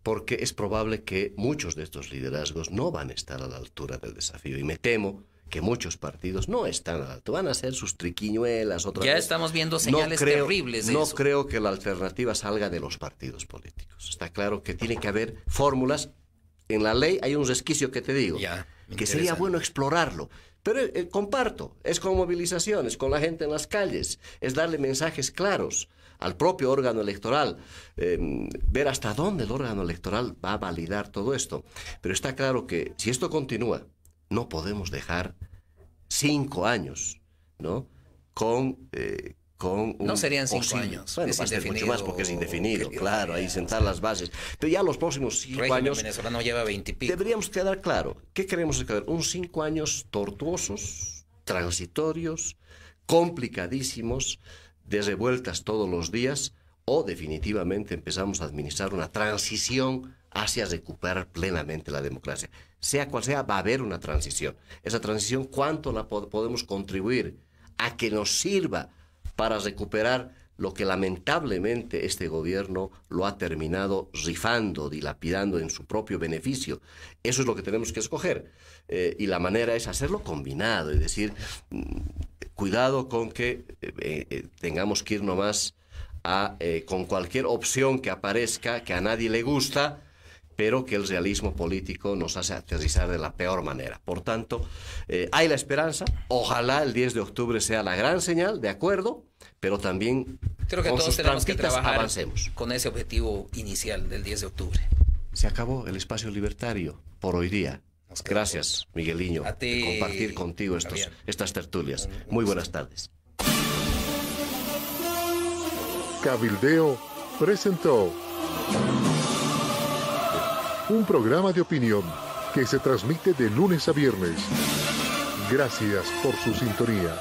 porque es probable que muchos de estos liderazgos no van a estar a la altura del desafío, y me temo que muchos partidos no están a la altura, van a hacer sus triquiñuelas otra vez. Ya estamos viendo señales terribles de eso. No creo que la alternativa salga de los partidos políticos. Está claro que tiene que haber fórmulas. En la ley hay un resquicio que te digo. que sería bueno explorarlo. Pero comparto, es con movilizaciones, con la gente en las calles, es darle mensajes claros al propio órgano electoral, ver hasta dónde el órgano electoral va a validar todo esto. Pero está claro que si esto continúa, no podemos dejar 5 años, ¿no? No serían 5 años. Bueno, va a ser mucho más porque es indefinido, claro, ahí sentar las bases. Pero ya los próximos 5 años... El venezolano lleva 20 y pico. Deberíamos quedar claro. ¿Qué queremos quedar? Unos 5 años tortuosos, transitorios, complicadísimos, de revueltas todos los días, o definitivamente empezamos a administrar una transición hacia recuperar plenamente la democracia. Sea cual sea, va a haber una transición. Esa transición, ¿cuánto la podemos contribuir a que nos sirva para recuperar lo que lamentablemente este gobierno lo ha terminado rifando, dilapidando en su propio beneficio? Eso es lo que tenemos que escoger. Y la manera es hacerlo combinado, es decir, cuidado con que tengamos que ir nomás con cualquier opción que aparezca, que a nadie le gusta, pero que el realismo político nos hace aterrizar de la peor manera. Por tanto, hay la esperanza. Ojalá el 10 de octubre sea la gran señal, de acuerdo, pero también creo que con todos sus tenemos que trampitas trabajar avancemos. con ese objetivo inicial del 10 de octubre. Se acabó el espacio libertario por hoy día. Gracias, Migueliño, a ti, de compartir contigo estas tertulias. Muy buenas tardes. Cabildeo presentó un programa de opinión que se transmite de lunes a viernes. Gracias por su sintonía.